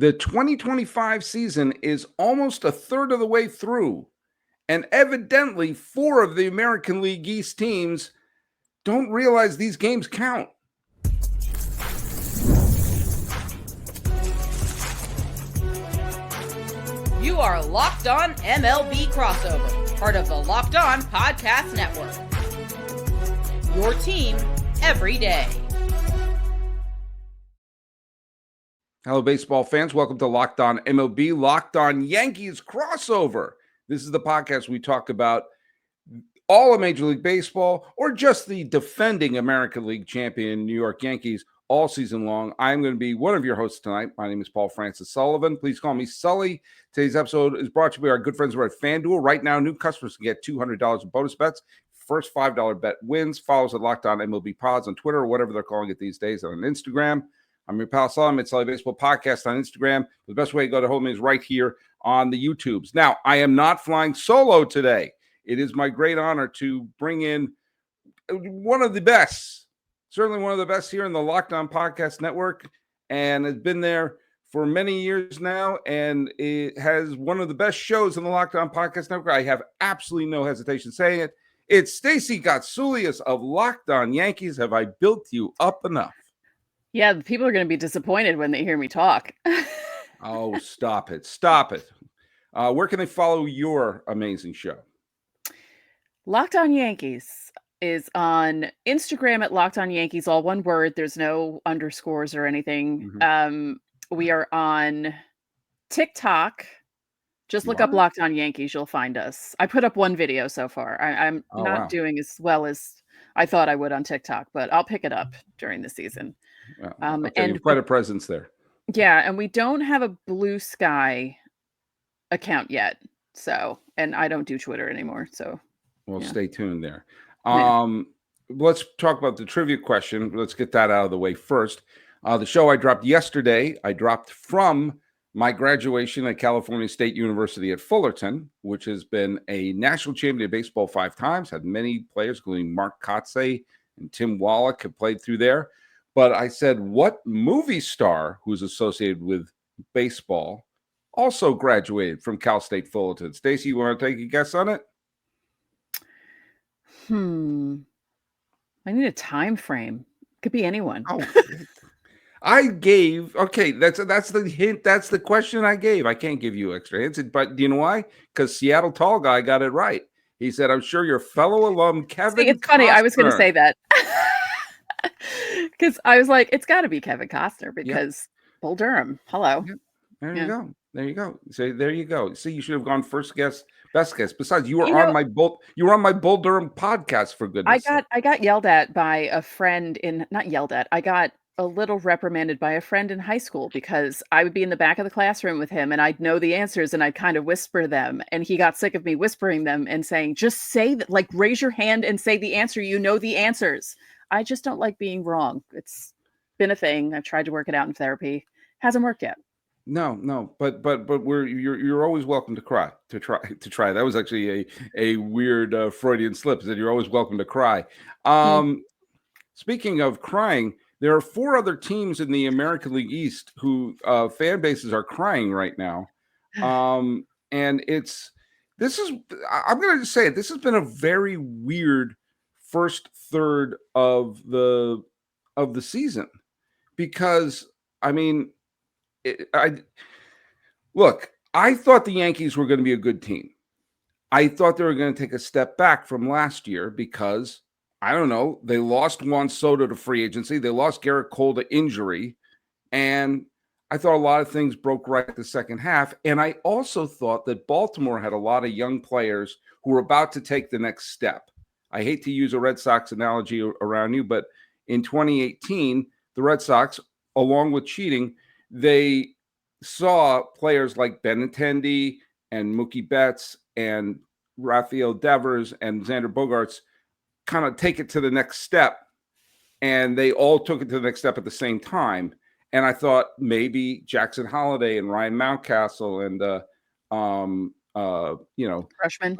The 2025 season is almost a third of the way through, and evidently 4 of the American League East teams don't realize these games count. You are Locked On MLB Crossover, part of the Locked On Podcast Network. Your team every day. Hello, baseball fans. Welcome to Locked On MLB, Locked On Yankees Crossover. This is the podcast we talk about all of Major League Baseball or just the defending American League champion New York Yankees all season long. I'm going to be one of your hosts tonight. My name is Paul Francis Sullivan. Please call me Sully. Today's episode is brought to you by our good friends over at FanDuel. Right now, new customers can get $200 in bonus bets. First $5 bet wins. Follow us at Locked On MLB Pods on Twitter or whatever they're calling it these days on Instagram. I'm your pal Sullivan. It's Sully Baseball Podcast on Instagram. The best way to go to home is right here on the YouTubes. Now, I am not flying solo today. It is my great honor to bring in one of the best, certainly one of the best here in the Locked On Podcast Network, and has been there for many years now, and it has one of the best shows in the Locked On Podcast Network. I have absolutely no hesitation saying it. It's Stacey Gotsulias of Locked On Yankees. Have I built you up enough? Yeah, people are going to be disappointed when they hear me talk. Oh, stop it. Stop it. Where can they follow your amazing show? Locked On Yankees is on Instagram at Locked On Yankees, all one word. There's no underscores or anything. Mm-hmm. We are on TikTok. Just look up Locked On Yankees. You'll find us. I put up one video so far. I'm not doing as well as I thought I would on TikTok, but I'll pick it up during the season. Okay, and quite a presence there. Yeah, and we don't have a Blue Sky account yet. So, and I don't do Twitter anymore. So, well, Stay tuned there. Let's talk about the trivia question. Let's get that out of the way first. The show I dropped yesterday, I dropped from my graduation at California State University at Fullerton, which has been a national champion of baseball 5 times, had many players, including Mark Kotsay and Tim Wallach, have played through there. But I said, what movie star who's associated with baseball also graduated from Cal State Fullerton? Stacey, you want to take a guess on it? I need a time frame. Could be anyone. Oh, I gave, okay, that's the hint. That's the question I gave. I can't give you extra hints, but do you know why? Because Seattle Tall Guy got it right. He said, I'm sure your fellow alum, Kevin it's funny. I was going to say that. Because I was like, it's got to be Kevin Costner because Bull Durham. Hello. Yep. There you go. There you go. So there you go. See, you should have gone first guess, best guess. Besides, you were on my Bull Durham podcast, for goodness sake. I got yelled at by a friend not yelled at. I got a little reprimanded by a friend in high school because I would be in the back of the classroom with him and I'd know the answers and I'd kind of whisper them. And he got sick of me whispering them and saying, just say that, like, raise your hand and say the answer. You know the answers. I just don't like being wrong. It's been a thing. I've tried to work it out in therapy. Hasn't worked yet. No, but you're always welcome to try. That was actually a weird Freudian slip. That you're always welcome to cry. Speaking of crying, there are 4 other teams in the American League East who fan bases are crying right now, and I'm going to say it. This has been a very weird first third of the season because I mean. I thought the Yankees were going to be a good team. I thought they were going to take a step back from last year because, I don't know, they lost Juan Soto to free agency. They lost Garrett Cole to injury. And I thought a lot of things broke right the second half. And I also thought that Baltimore had a lot of young players who were about to take the next step. I hate to use a Red Sox analogy around you, but in 2018, the Red Sox, along with cheating, they saw players like Benintendi and Mookie Betts and Rafael Devers and Xander Bogaerts kind of take it to the next step. And they all took it to the next step at the same time. And I thought maybe Jackson Holliday and Ryan Mountcastle and Freshman.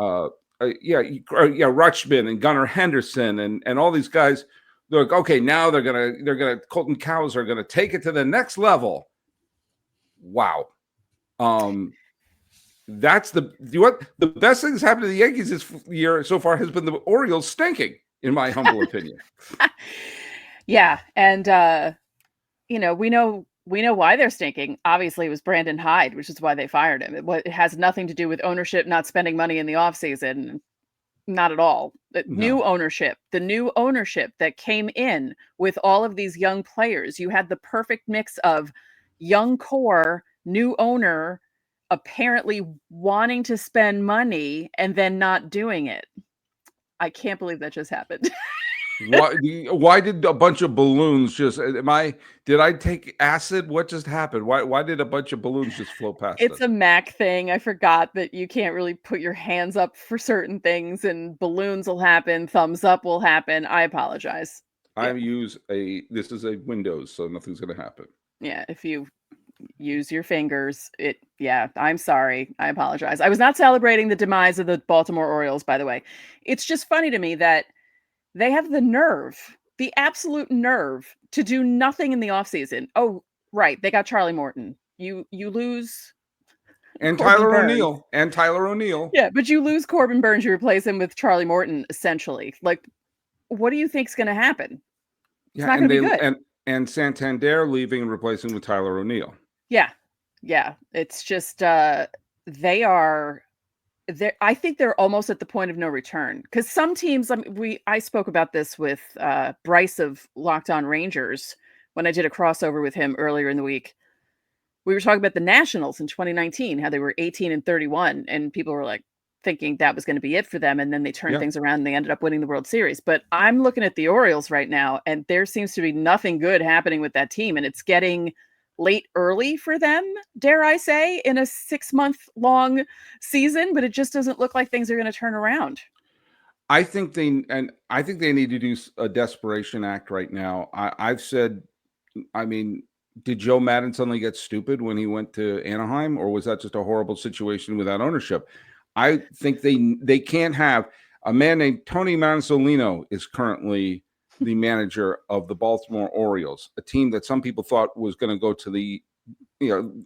Rutschman and Gunnar Henderson and all these guys. They're like, okay, now they're gonna Colton Cowser are gonna take it to the next level. Wow. That's the best thing that's happened to the Yankees this year so far has been the Orioles stinking, in my humble opinion. Yeah, and we know why they're stinking. Obviously, it was Brandon Hyde, which is why they fired him. It has nothing to do with ownership not spending money in the offseason. Not at all. The new ownership that came in with all of these young players. You had the perfect mix of young core, new owner, apparently wanting to spend money and then not doing it. I can't believe that just happened. Why did a bunch of balloons just did I take acid? What just happened? Why did a bunch of balloons just float past It's us? a Mac thing. I forgot that you can't really put your hands up for certain things, and balloons will happen, thumbs up will happen. I apologize. This is a Windows, so nothing's gonna happen. Yeah, if you use your fingers, I'm sorry. I apologize. I was not celebrating the demise of the Baltimore Orioles, by the way. It's just funny to me that they have the absolute nerve to do nothing in the offseason. Oh, right. They got Charlie Morton. You lose And Corbin Tyler O'Neill. Yeah, but you lose Corbin Burns, you replace him with Charlie Morton, essentially. Like, what do you think's going to happen? It's not going to be good. And Santander leaving and replacing with Tyler O'Neill. Yeah. It's just I think they're almost at the point of no return, because some teams. I spoke about this with Bryce of Locked On Rangers when I did a crossover with him earlier in the week. We were talking about the Nationals in 2019, how they were 18-31, and people were like thinking that was going to be it for them, and then they turned things around and they ended up winning the World Series. But I'm looking at the Orioles right now, and there seems to be nothing good happening with that team, and it's getting late early for them, dare I say, in a 6-month-long season, but it just doesn't look like things are going to turn around. I think they need to do a desperation act right now. I've said, did Joe Maddon suddenly get stupid when he went to Anaheim, or was that just a horrible situation without ownership? I think they can't have a man named Tony Mansolino is currently the manager of the Baltimore Orioles, a team that some people thought was going to go to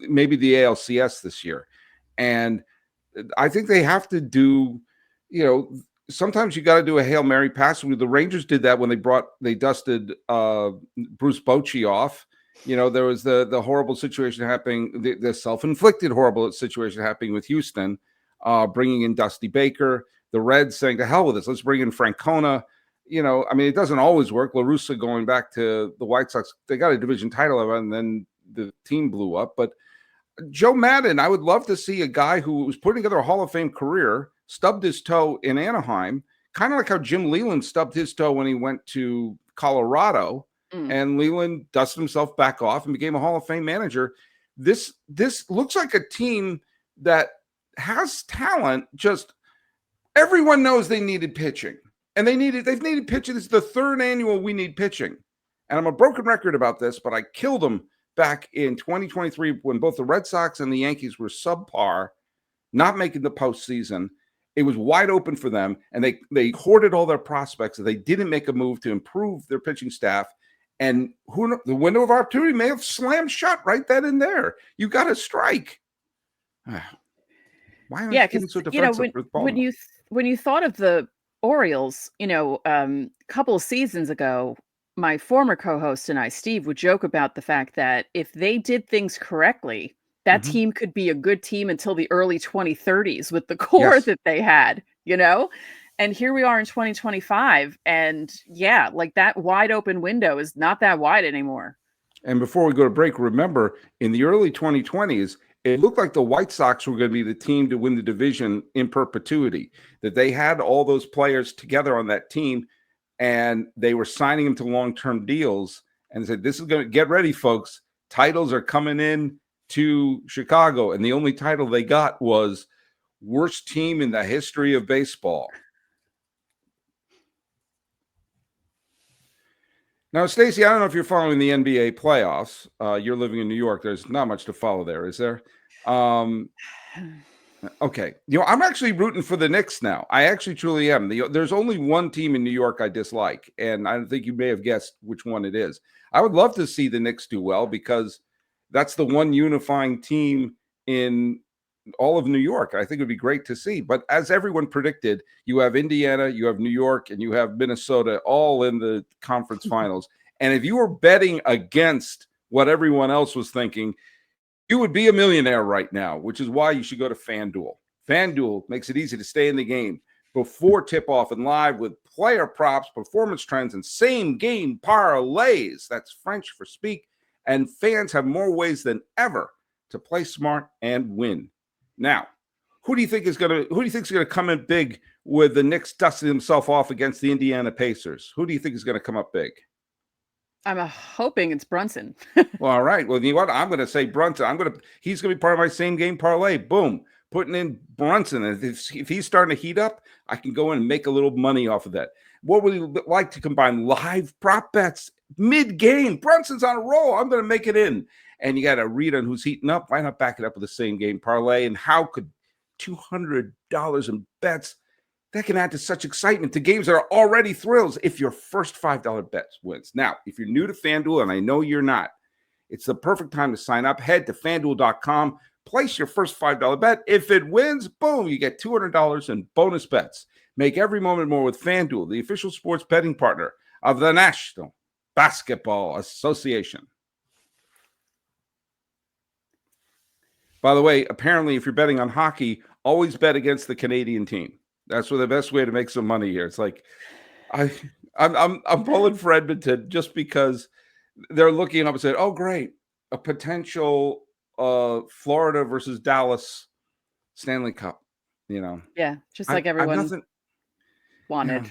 maybe the ALCS this year. And I think they have to do, sometimes you got to do a Hail Mary pass. The Rangers did that when they dusted Bruce Bochy off. There was the horrible situation happening, the self-inflicted horrible situation happening with Houston, bringing in Dusty Baker, the Reds saying, to hell with this, let's bring in Francona. It doesn't always work. La Russa going back to the White Sox, they got a division title and then the team blew up. But Joe Maddon, I would love to see a guy who was putting together a Hall of Fame career, stubbed his toe in Anaheim, kind of like how Jim Leyland stubbed his toe when he went to Colorado. And Leland dusted himself back off and became a Hall of Fame manager. This looks like a team that has talent. Just everyone knows they needed pitching, and they've needed pitching. This is the third annual We Need Pitching, and I'm a broken record about this, but I killed them back in 2023 when both the Red Sox and the Yankees were subpar, not making the postseason. It was wide open for them, and they hoarded all their prospects, and they didn't make a move to improve their pitching staff. And the window of opportunity may have slammed shut right then and there. You got to strike. Why am I getting so defensive? When you thought of the Orioles, a couple of seasons ago, my former co-host and I, Steve, would joke about the fact that if they did things correctly, that team could be a good team until the early 2030s with the core that they had, And here we are in 2025, and that wide open window is not that wide anymore. And before we go to break, remember, in the early 2020s, it looked like the White Sox were going to be the team to win the division in perpetuity, that they had all those players together on that team, and they were signing them to long-term deals, and said, this is going to get ready, folks. Titles are coming in to Chicago, and the only title they got was worst team in the history of baseball. Now, Stacey, I don't know if you're following the NBA playoffs. You're living in New York. There's not much to follow there, is there? Okay. I'm actually rooting for the Knicks now. I actually truly am. There's only one team in New York I dislike, and I think you may have guessed which one it is. I would love to see the Knicks do well because That's the one unifying team in all of New York. I think it would be great to see. But as everyone predicted, you have Indiana, you have New York, and you have Minnesota all in the conference finals. And if you were betting against what everyone else was thinking, you would be a millionaire right now, which is why you should go to FanDuel. FanDuel makes it easy to stay in the game before tip-off and live with player props, performance trends, and same-game parlays. That's French for speak. And fans have more ways than ever to play smart and win. Now, who do you think is going to come in big with the Knicks dusting himself off against the Indiana Pacers? Who do you think is going to come up big? I'm hoping it's Brunson. Well, all right. Well, you know what? I'm going to say Brunson. He's going to be part of my same game parlay. Boom. Putting in Brunson. And if he's starting to heat up, I can go in and make a little money off of that. What would you like to combine live prop bets mid-game? Brunson's on a roll. I'm going to make it in. And you got to read on who's heating up. Why not back it up with the same game parlay? And how could $200 in bets that can add to such excitement to games that are already thrills if your first $5 bet wins? Now, if you're new to FanDuel, and I know you're not, it's the perfect time to sign up. Head to FanDuel.com, place your first $5 bet. If it wins, boom, you get $200 in bonus bets. Make every moment more with FanDuel, the official sports betting partner of the National Basketball Association. By the way, apparently, if you're betting on hockey, always bet against the Canadian team. That's the best way to make some money here. It's like I'm pulling for Edmonton just because they're looking up and saying, "Oh, great, a potential Florida versus Dallas Stanley Cup." You know, Yeah, just like everyone wanted.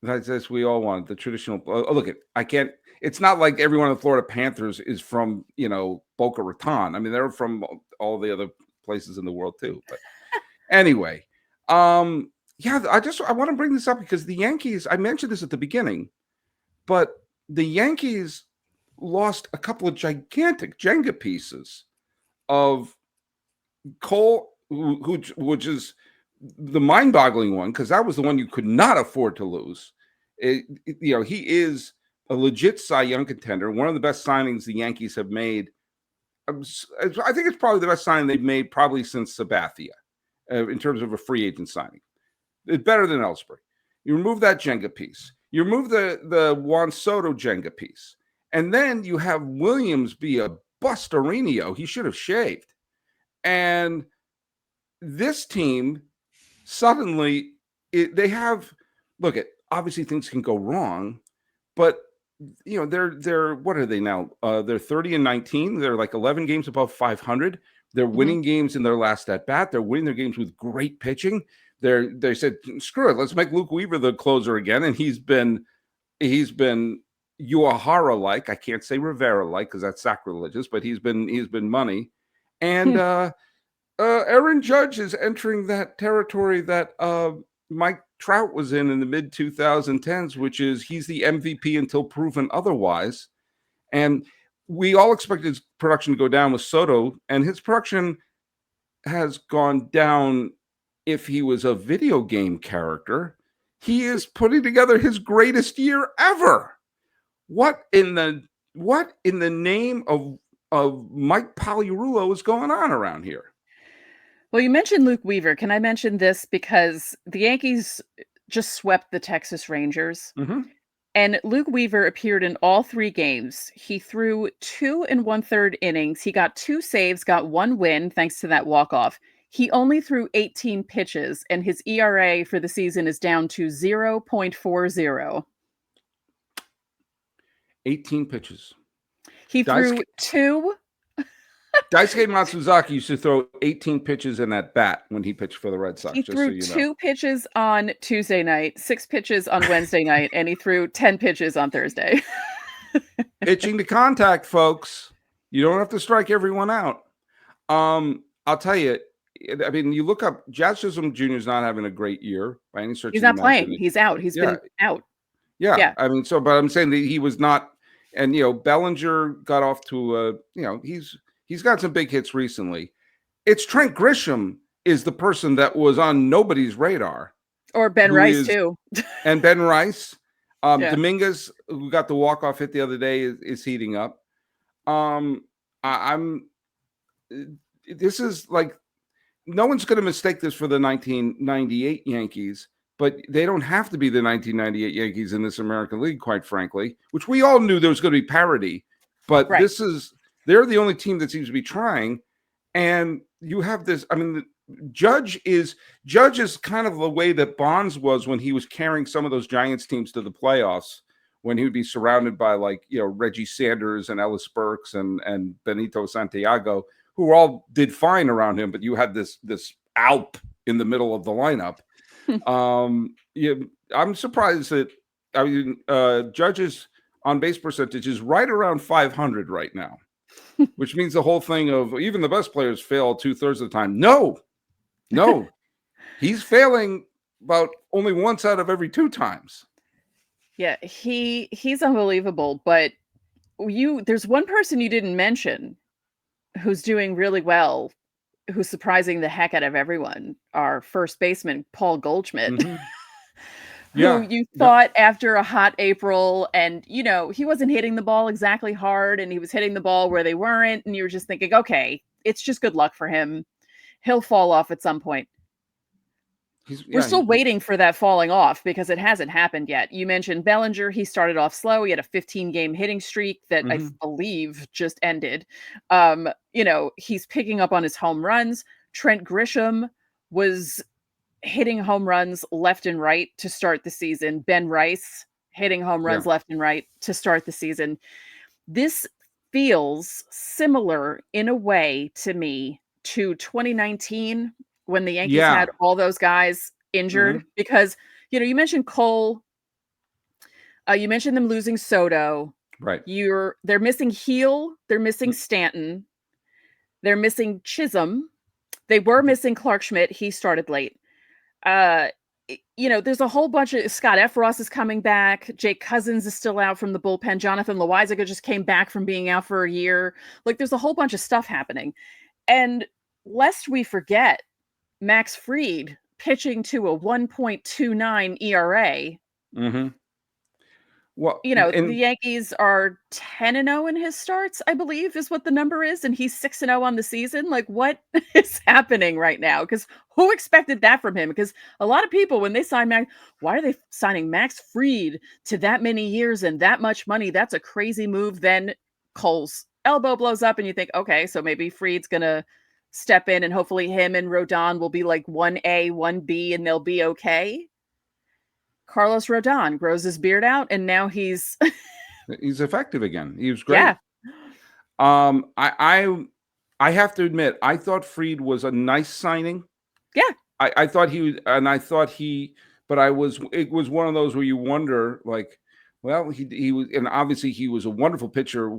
That's we all wanted the traditional. Look at I can't. It's not like everyone in the Florida Panthers is from Boca Raton. I mean, they're from all the other places in the world too. But anyway. Yeah, I want to bring this up because the Yankees, I mentioned this at the beginning, but the Yankees lost a couple of gigantic Jenga pieces of Cole, which is the mind-boggling one, because that was the one you could not afford to lose. He is a legit Cy Young contender, one of the best signings the Yankees have made. I think it's probably the best signing they've made probably since Sabathia in terms of a free agent signing. It's better than Ellsbury. You remove that Jenga piece. You remove the Juan Soto Jenga piece. And then you have Williams be a bustarino. He should have shaved. And this team, suddenly, obviously things can go wrong, but they're what are they now? They're 30-19. They're like 11 games above 500. They're winning games in their last at bat. They're winning their games with great pitching. They said, screw it, let's make Luke Weaver the closer again, and he's been Uehara-like. I can't say Rivera-like because that's sacrilegious, but he's been money. And Aaron Judge is entering that territory that Mike Trout was in the mid 2010s, which is he's the MVP until proven otherwise. And we all expected his production to go down with Soto, and his production has gone down. If he was a video game character, he is putting together his greatest year ever. What in the name of Mike Pagliarulo is going on around here? Well, you mentioned Luke Weaver. Can I mention this? Because the Yankees just swept the Texas Rangers. Mm-hmm. And Luke Weaver appeared in all 3 games. He threw 2 1/3 innings. He got 2 saves, got 1 win thanks to that walk-off. He only threw 18 pitches, and his ERA for the season is down to 0.40. 18 pitches. He threw 2. Daisuke Matsuzaki used to throw 18 pitches in that bat when he pitched for the Red Sox. He threw 2 pitches on Tuesday night, 6 pitches on Wednesday night, and he threw 10 pitches on Thursday. Pitching to contact, folks. You don't have to strike everyone out. I'll tell you, I mean, you look up, Jazz Chisholm Jr. is not having a great year by any stretch. He's not playing. He's out. He's been out. Yeah. I mean, but I'm saying that he was not, and, Bellinger got off to, he's got some big hits recently. It's Trent Grisham is the person that was on nobody's radar. Or Ben Rice, too. And Ben Rice. Dominguez, who got the walk-off hit the other day, is heating up. I'm. This is like no one's going to mistake this for the 1998 Yankees, but they don't have to be the 1998 Yankees in this American League, quite frankly. Which we all knew there was going to be parity, but Right. they're the only team that seems to be trying. And you have this. I mean, Judge is kind of the way that Bonds was when he was carrying some of those Giants teams to the playoffs, when he would be surrounded by Reggie Sanders and Ellis Burks and Benito Santiago, who all did fine around him, but you had this Alp in the middle of the lineup. I'm surprised that Judge's on base percentage is right around 500 right now, which means the whole thing of even the best players fail 2/3 of the time. No, he's failing about only once out of every 2 times. Yeah, he's unbelievable. But there's one person you didn't mention who's doing really well, who's surprising the heck out of everyone. Our first baseman, Paul Goldschmidt. Mhm. Who you thought after a hot April, and he wasn't hitting the ball exactly hard, and he was hitting the ball where they weren't, and you were just thinking, okay, it's just good luck for him. He'll fall off at some point. We're still waiting for that falling off because it hasn't happened yet. You mentioned Bellinger. He started off slow. He had a 15-game hitting streak that I believe just ended. He's picking up on his home runs. Trent Grisham was hitting home runs left and right to start the season. Ben Rice hitting home runs left and right to start the season. This feels similar in a way to me to 2019 when the Yankees had all those guys injured, because, you mentioned Cole, you mentioned them losing Soto. Right. They're missing Heel. They're missing Stanton. They're missing Chisholm. They were missing Clark Schmidt. He started late. There's a whole bunch of Scott Efros is coming back. Jake Cousins is still out from the bullpen. Jonathan Loizaga just came back from being out for a year. There's a whole bunch of stuff happening. And lest we forget, Max Fried pitching to a 1.29 ERA. Mm-hmm. Well, the Yankees are 10-0 in his starts, I believe, is what the number is, and he's 6-0 on the season. What is happening right now? Because who expected that from him? Because a lot of people, when they sign Max, why are they signing Max Fried to that many years and that much money? That's a crazy move. Then Cole's elbow blows up, and you think, okay, so maybe Fried's gonna step in, and hopefully him and Rodon will be like 1A, 1B, and they'll be okay. Carlos Rodon grows his beard out, and now he's effective again. He was great. Yeah. I have to admit, I thought Fried was a nice signing. Yeah. I thought he was, and I thought but it was one of those where you wonder, well, he was, and obviously he was a wonderful pitcher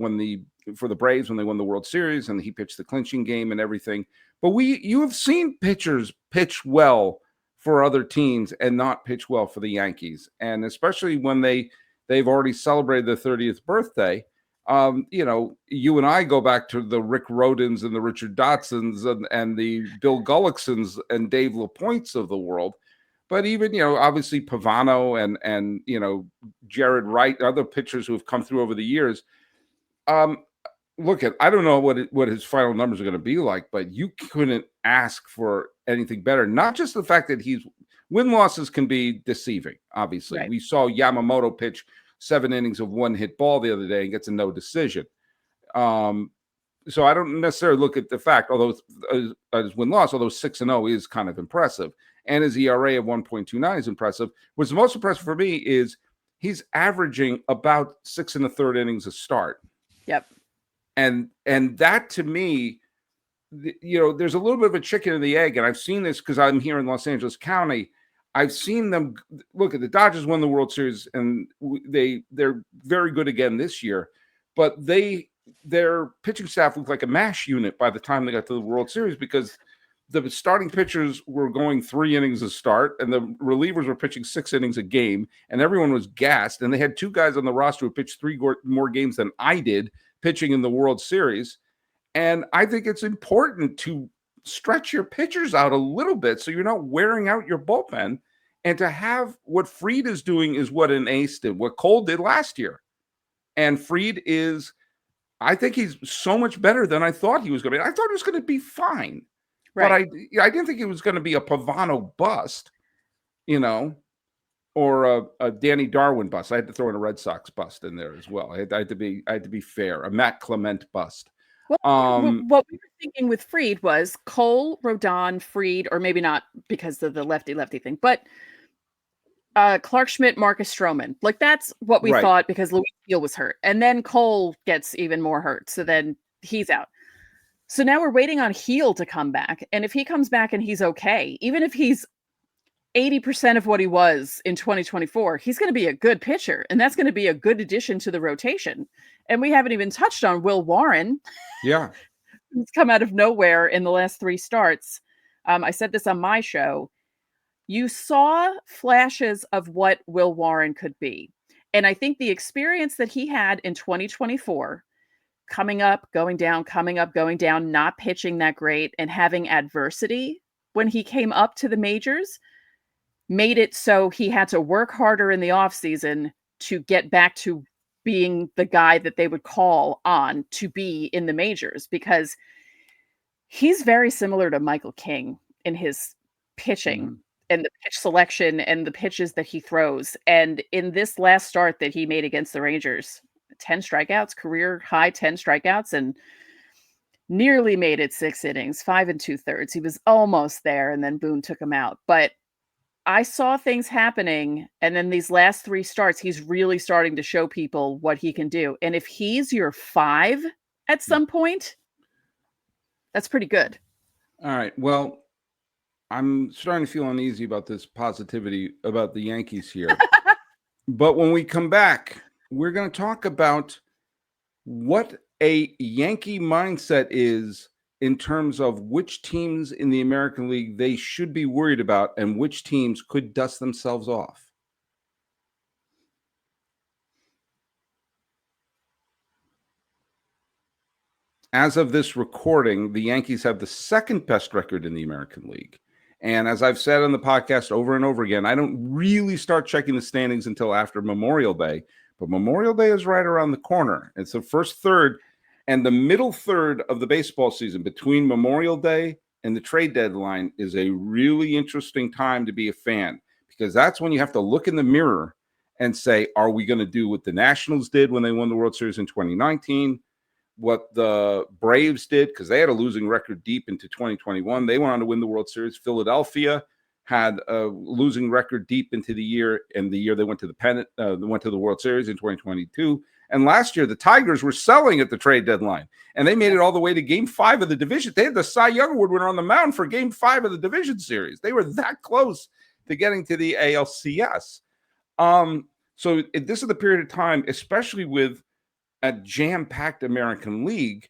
for the Braves when they won the World Series, and he pitched the clinching game and everything. But you have seen pitchers pitch well for other teams and not pitch well for the Yankees, and especially when they've already celebrated their 30th birthday. You and I go back to the Rick Rodens and the Richard Dotsons and the Bill Gullicksons and Dave LaPointes of the world. But even, obviously Pavano and Jared Wright, other pitchers who have come through over the years. I don't know what his final numbers are going to be like, but you couldn't ask for anything better. Not just the fact that win-losses can be deceiving, obviously. Right. We saw Yamamoto pitch 7 innings of 1-hit ball the other day and gets a no decision. So I don't necessarily look at the fact, although as win-loss, although 6-0 is kind of impressive, and his ERA of 1.29 is impressive. What's the most impressive for me is he's averaging about 6 1/3 innings a start. Yep. And that, to me, there's a little bit of a chicken and the egg, and I've seen this because I'm here in Los Angeles County. I've seen them look at the Dodgers won the World Series, and they're very good again this year, but their pitching staff looked like a MASH unit by the time they got to the World Series, because the starting pitchers were going 3 innings a start, and the relievers were pitching 6 innings a game, and everyone was gassed. And they had 2 guys on the roster who pitched 3 more games than I did pitching in the World Series. And I think it's important to stretch your pitchers out a little bit so you're not wearing out your bullpen. And to have what Fried is doing is what an ace did, what Cole did last year. And Fried is I think he's so much better than I thought he was going to be. I thought he was going to be fine, but Right. I didn't think it was going to be a Pavano bust, or a Danny Darwin bust. I had to throw in a Red Sox bust in there as well. I had to be fair. A Matt Clement bust. Well, what we were thinking with Fried was Cole, Rodon, Fried, or maybe not because of the lefty thing, but Clark Schmidt, Marcus Stroman. Like that's what we Right. thought because Luis Steele was hurt. And then Cole gets even more hurt. So then he's out. So now we're waiting on Heel to come back. And if he comes back and he's okay, even if he's 80% of what he was in 2024, he's going to be a good pitcher. And that's going to be a good addition to the rotation. And we haven't even touched on Will Warren. Yeah. He's come out of nowhere in the last 3 starts. I said this on my show. You saw flashes of what Will Warren could be. And I think the experience that he had in 2024, coming up, going down, not pitching that great, and having adversity when he came up to the majors, made it so he had to work harder in the offseason to get back to being the guy that they would call on to be in the majors, because he's very similar to Michael King in his pitching and the pitch selection and the pitches that he throws. And in this last start that he made against the Rangers, 10 strikeouts, career high 10 strikeouts, and nearly made it 6 innings, 5 2/3. He was almost there, and then Boone took him out. But I saw things happening, and then these last 3 starts, he's really starting to show people what he can do. And if he's your 5 at some point, that's pretty good. All right. Well, I'm starting to feel uneasy about this positivity about the Yankees here. But when we come back, we're going to talk about what a Yankee mindset is in terms of which teams in the American League they should be worried about and which teams could dust themselves off. As of this recording, the Yankees have the 2nd best record in the American League. And as I've said on the podcast over and over again, I don't really start checking the standings until after Memorial Day. But Memorial Day is right around the corner. It's the first third and the middle third of the baseball season between Memorial Day and the trade deadline is a really interesting time to be a fan, because that's when you have to look in the mirror and say, are we going to do what the Nationals did when they won the World Series in 2019? What the Braves did, because they had a losing record deep into 2021. They went on to win the World Series. Philadelphia had a losing record deep into the year, and the year they went to the pennant, they went to the World Series in 2022. And last year, the Tigers were selling at the trade deadline, and they made it all the way to Game 5 of the division. They had the Cy Young Award winner on the mound for Game 5 of the division series. They were that close to getting to the ALCS. So this is the period of time, especially with a jam-packed American League,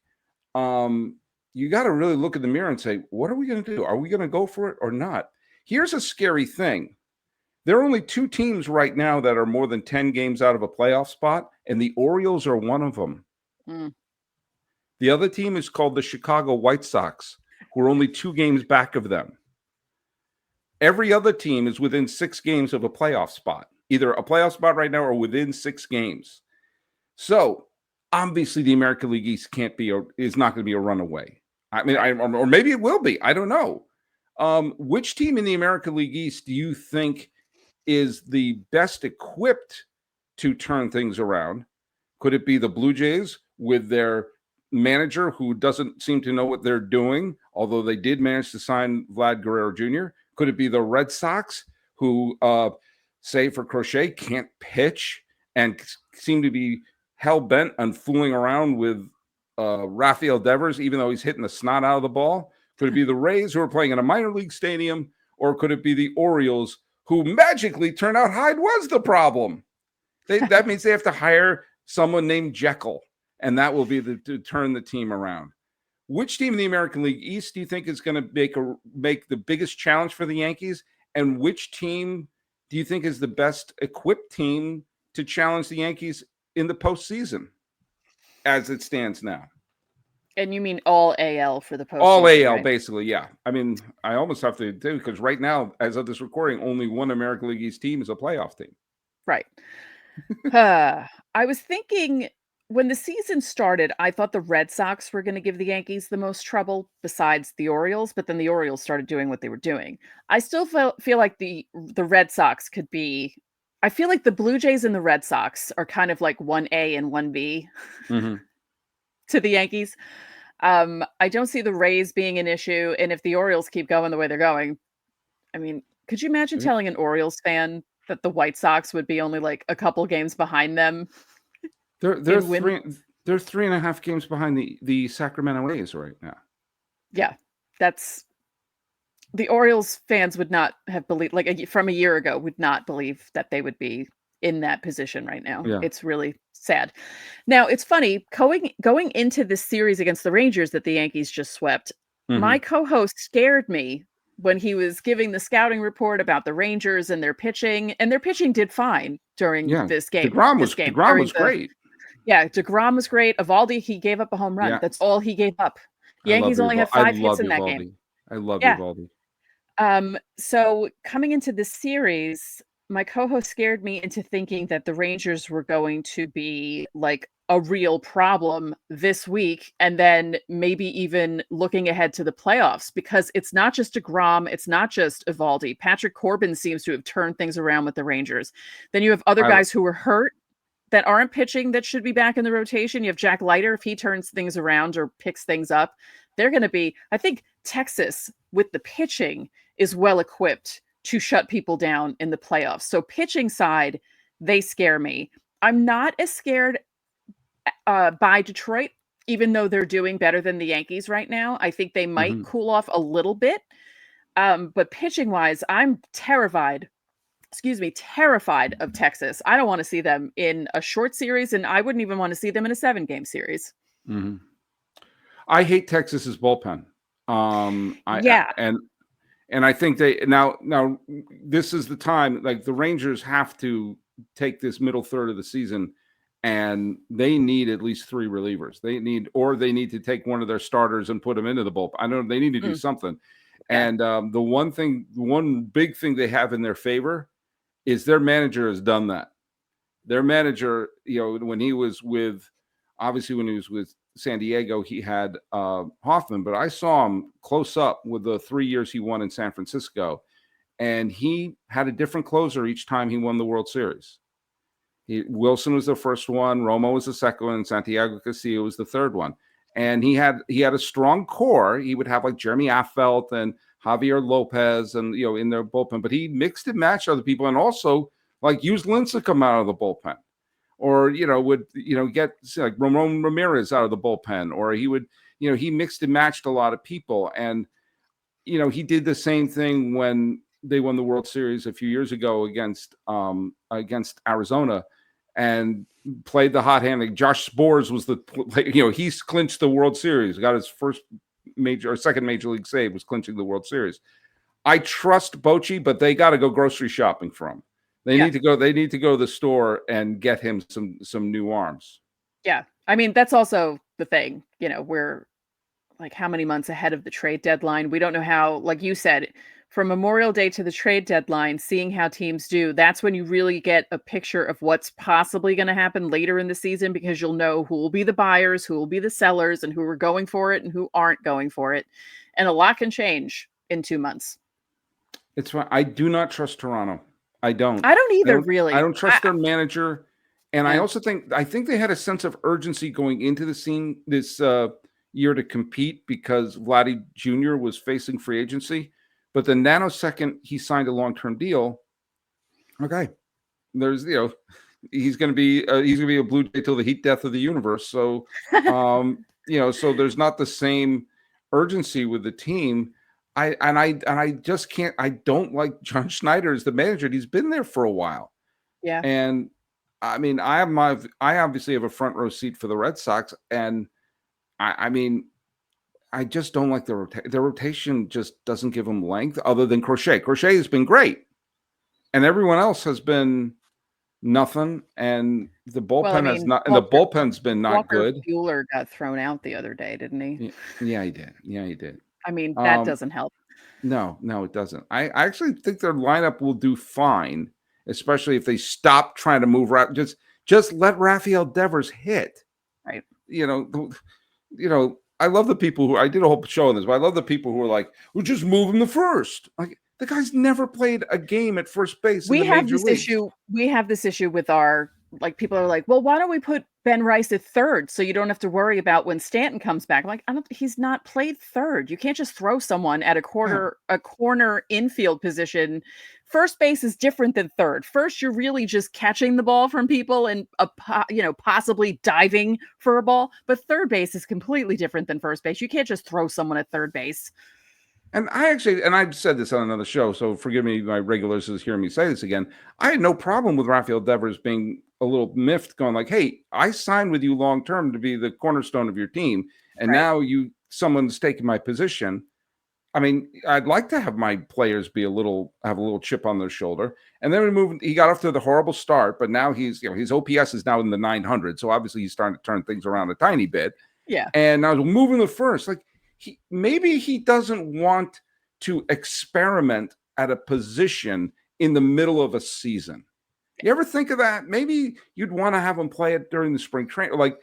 you got to really look in the mirror and say, what are we going to do? Are we going to go for it or not? Here's a scary thing. There are only 2 teams right now that are more than 10 games out of a playoff spot, and the Orioles are one of them. The other team is called the Chicago White Sox, who are only 2 games back of them. Every other team is within 6 games of a playoff spot, either a playoff spot right now or within 6 games. So obviously the American League East is not going to be a runaway. I mean, or maybe it will be. I don't know. Which team in the American League East do you think is the best equipped to turn things around? Could it be the Blue Jays with their manager who doesn't seem to know what they're doing, although they did manage to sign Vlad Guerrero Jr.? Could it be the Red Sox who, say for Crochet, can't pitch and seem to be hell-bent on fooling around with Rafael Devers, even though he's hitting the snot out of the ball? Could it be the Rays who are playing in a minor league stadium? Or could it be the Orioles who magically turned out Hyde was the problem? That means they have to hire someone named Jekyll, and that will be to turn the team around. Which team in the American League East do you think is going to make the biggest challenge for the Yankees? And which team do you think is the best equipped team to challenge the Yankees in the postseason as it stands now? And you mean all AL for the postseason? All AL, right? basically, yeah. I mean, I almost have to do, because right now, as of this recording, only one American League East team is a playoff team. Right. I was thinking when the season started, I thought the Red Sox were going to give the Yankees the most trouble besides the Orioles, but then the Orioles started doing what they were doing. I still feel like the Red Sox could be. I feel like the Blue Jays and the Red Sox are kind of like 1A and 1B to the Yankees. I don't see the Rays being an issue, and if the Orioles keep going the way they're going, I mean, could you imagine telling an Orioles fan that the White Sox would be only like a couple games behind them? They're 3.5 games behind the Sacramento A's right now. Yeah, that's the Orioles fans would not have believed, like from a year ago, would not believe that they would be in that position right now. Yeah. It's really sad. Now, it's funny going into this series against the Rangers that the Yankees just swept. My co-host scared me when he was giving the scouting report about the Rangers and their pitching did fine during this game. DeGrom was great. Yeah, DeGrom was great. Evaldi, he gave up a home run. Yeah. That's all he gave up. Yankees only have 5 hits in that game. I love Evaldi. So coming into this series, my co-host scared me into thinking that the Rangers were going to be like a real problem this week, and then maybe even looking ahead to the playoffs, because it's not just DeGrom, it's not just Evaldi. Patrick Corbin seems to have turned things around with the Rangers. Then you have other guys who were hurt that aren't pitching that should be back in the rotation. You have Jack Leiter, if he turns things around or picks things up, they're going to be, I think Texas with the pitching is well equipped to shut people down in the playoffs. So pitching side, they scare me. I'm not as scared by Detroit, even though they're doing better than the Yankees right now. I think they might cool off a little bit. But pitching wise, I'm terrified of Texas. I don't want to see them in a short series, and I wouldn't even want to see them in a 7-game series. I hate Texas's bullpen. And I think they now this is the time, like the Rangers have to take this middle third of the season, and they need at least 3 relievers. They need to take one of their starters and put them into the bullpen. I know they need to do something. Yeah. And the one big thing they have in their favor is their manager has done that. Their manager, when he was with San Diego, he had Hoffman, but I saw him close up with the 3 years he won in San Francisco, and he had a different closer each time he won the World Series. Wilson was the first one, Romo was the second one, and Santiago Castillo was the third one. And he had a strong core. He would have like Jeremy Affeldt and Javier Lopez and in their bullpen, but he mixed and matched other people, and also like used Lincecum out of the bullpen. Or, would, get like Ramon Ramirez out of the bullpen, or he would, he mixed and matched a lot of people. And, he did the same thing when they won the World Series a few years ago against Arizona and played the hot hand. Like Josh Sborz was he's clinched the World Series, got his second major league save, was clinching the World Series. I trust Bochy, but they got to go grocery shopping for him. They need to go to the store and get him some new arms. Yeah. I mean, that's also the thing, we're like how many months ahead of the trade deadline. We don't know how, like you said, from Memorial Day to the trade deadline, seeing how teams do, that's when you really get a picture of what's possibly going to happen later in the season, because you'll know who will be the buyers, who will be the sellers, and who are going for it and who aren't going for it. And a lot can change in 2 months. It's fine. I do not trust Toronto. I don't either, really. I don't trust their manager. And I also think they had a sense of urgency going into the scene this year to compete, because Vladdy Jr. was facing free agency. But the nanosecond he signed a long-term deal, okay, there's he's going to be a Blue Jay till the heat death of the universe. So so there's not the same urgency with the team. I just can't. I don't like John Schneider as the manager. He's been there for a while. Yeah. And I mean, I obviously have a front row seat for the Red Sox, and I just don't like the rotation. Just doesn't give them length, other than Crochet. Crochet has been great, and everyone else has been nothing. And the bullpen has not. And the bullpen's been not good. Buehler got thrown out the other day, didn't he? Yeah, he did. Yeah, he did. I mean, that doesn't help. No, it doesn't. I actually think their lineup will do fine, especially if they stop trying to move around. Just let Rafael Devers hit. I love the people who I did a whole show on this, but I love the people who are like, "We'll just move him to first." Like the guy's never played a game at first base in the major leagues. We have this issue with our, like, people are like, well, why don't we put Ben Rice at third so you don't have to worry about when Stanton comes back? I'm like, he's not played third. You can't just throw someone at a corner infield position. First base is different than third. First, you're really just catching the ball from people and possibly diving for a ball. But third base is completely different than first base. You can't just throw someone at third base. And I've said this on another show, so forgive me, my regulars is hearing me say this again. I had no problem with Rafael Devers being a little miffed, going like, "Hey, I signed with you long term to be the cornerstone of your team, and now someone's taking my position." I mean, I'd like to have my players have a little chip on their shoulder. And then he got off to the horrible start, but now his OPS is now in the 900, so obviously he's starting to turn things around a tiny bit. Yeah, and now moving the first, like. Maybe he doesn't want to experiment at a position in the middle of a season. You ever think of that? Maybe you'd want to have him play it during the spring training, like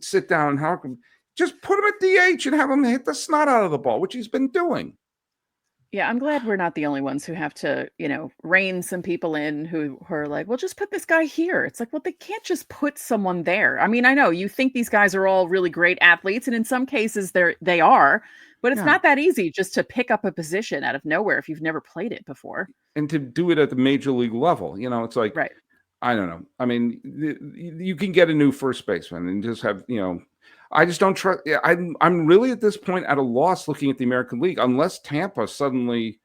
sit down and just put him at DH and have him hit the snot out of the ball, which he's been doing. Yeah, I'm glad we're not the only ones who have to, rein some people in who are like, well, just put this guy here. It's like, well, they can't just put someone there. I mean, I know you think these guys are all really great athletes, and in some cases they are, but it's not that easy just to pick up a position out of nowhere if you've never played it before. And to do it at the major league level, it's like, right. I don't know. I mean, you can get a new first baseman and just have, I just don't trust. I'm really at this point at a loss looking at the American League, unless Tampa suddenly,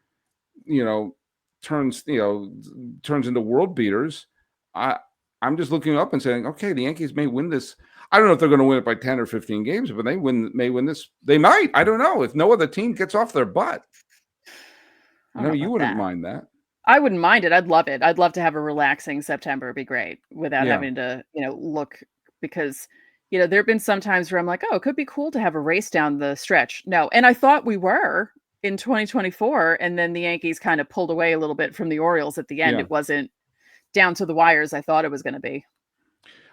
turns into world beaters. I'm just looking up and saying, okay, the Yankees may win this. I don't know if they're going to win it by 10 or 15 games, but they may win this. They might. I don't know if no other team gets off their butt. I know you wouldn't mind that. I wouldn't mind it. I'd love it. I'd love to have a relaxing September. It'd be great without having to, look, because, there have been some times where I'm like, oh, it could be cool to have a race down the stretch. No. And I thought we were in 2024. And then the Yankees kind of pulled away a little bit from the Orioles at the end. Yeah. It wasn't down to the wires I thought it was going to be.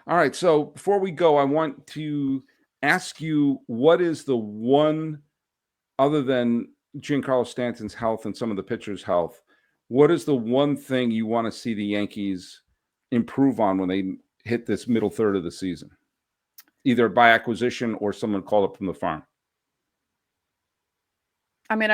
All right. So before we go, I want to ask you, what is the one, other than Giancarlo Stanton's health and some of the pitchers' health, what is the one thing you want to see the Yankees improve on when they hit this middle third of the season, either by acquisition or someone called up from the farm? I mean,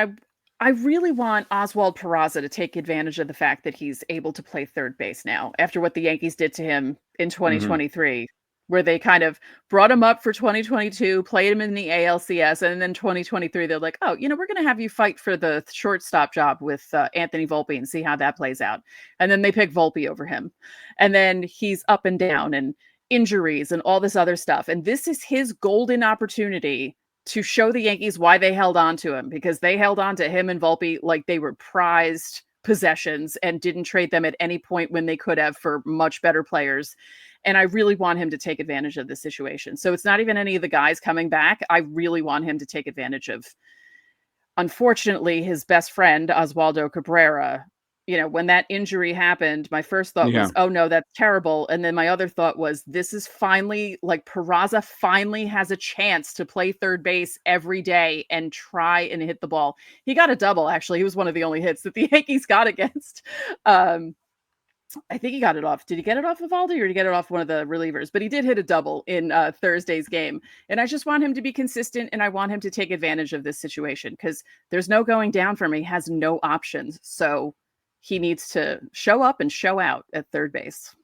I really want Oswald Peraza to take advantage of the fact that he's able to play third base now after what the Yankees did to him in 2023. Where they kind of brought him up for 2022, played him in the ALCS, and then 2023, they're like, oh, we're going to have you fight for the shortstop job with Anthony Volpe and see how that plays out. And then they pick Volpe over him. And then he's up and down and injuries and all this other stuff. And this is his golden opportunity to show the Yankees why they held on to him, because they held on to him and Volpe like they were prized possessions and didn't trade them at any point when they could have for much better players. And I really want him to take advantage of this situation. So it's not even any of the guys coming back. I really want him to take advantage of, unfortunately, his best friend, Oswaldo Cabrera. When that injury happened, my first thought was, oh no, that's terrible. And then my other thought was, this is finally, like, Peraza finally has a chance to play third base every day and try and hit the ball. He got a double, actually. He was one of the only hits that the Yankees got against. I think he got it off. Did he get it off of Valdi, or did he get it off one of the relievers? But he did hit a double in Thursday's game. And I just want him to be consistent, and I want him to take advantage of this situation, because there's no going down for him. He has no options. So he needs to show up and show out at third base.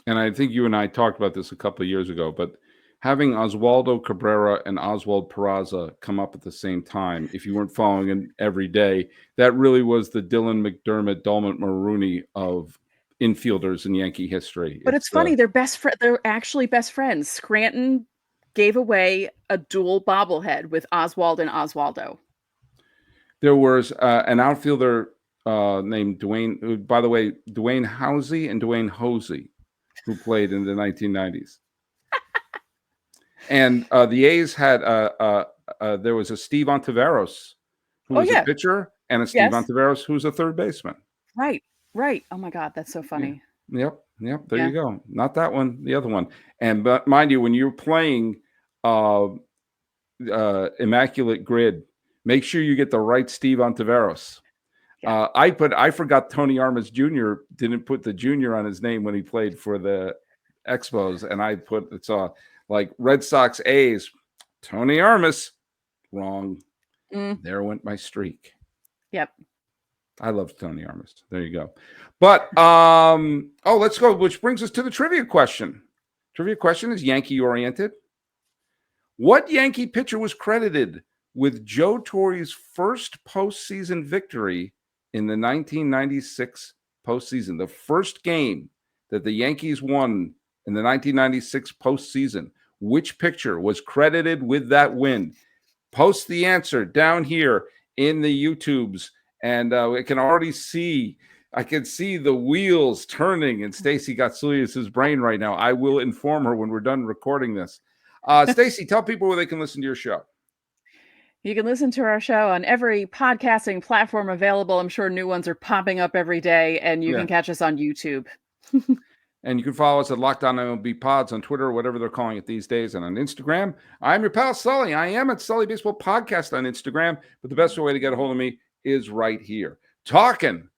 And I think you and I talked about this a couple of years ago, but having Oswaldo Cabrera and Oswald Peraza come up at the same time, if you weren't following it every day, that really was the Dylan McDermott, Dalmont Mulrooney of infielders in Yankee history. But it's funny, they're they're actually best friends. Scranton gave away a dual bobblehead with Oswald and Oswaldo. There was an outfielder named Dwayne, by the way, Dwayne Housey and Dwayne Hosey, who played in the 1990s. And the A's had there was a Steve Ontiveros, who was a pitcher, and a Steve Ontiveros, who's a third baseman. Right. Oh my God, that's so funny. Yep. There you go. Not that one, the other one. And but mind you, when you're playing Immaculate Grid. Make sure you get the right Steve Ontiveros. Yeah. I forgot Tony Armas Jr. didn't put the junior on his name when he played for the Expos, and I put it's like Red Sox A's. Tony Armas, wrong. There went my streak. Yep. I love Tony Armas. There you go. But let's go. Which brings us to the trivia question. Trivia question is Yankee oriented. What Yankee pitcher was credited with Joe Torre's first postseason victory in the 1996 postseason? The first game that the Yankees won in the 1996 postseason. Which pitcher was credited with that win? Post the answer down here in the YouTubes. And I can see the wheels turning in Stacey Gotsulias' brain right now. I will inform her when we're done recording this. Stacey, tell people where they can listen to your show. You can listen to our show on every podcasting platform available. I'm sure new ones are popping up every day, and you can catch us on YouTube. And you can follow us at Locked On MLB Pods on Twitter or whatever they're calling it these days, and on Instagram. I'm your pal Sully. I am at Sully Baseball Podcast on Instagram, but the best way to get a hold of me is right here. Talking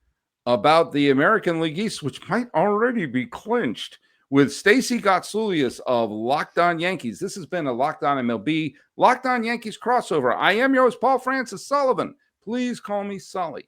about the American League East, which might already be clinched, with Stacey Gotsulias of Locked On Yankees. This has been a Locked On MLB, Locked On Yankees crossover. I am your host, Paul Francis Sullivan. Please call me Sully.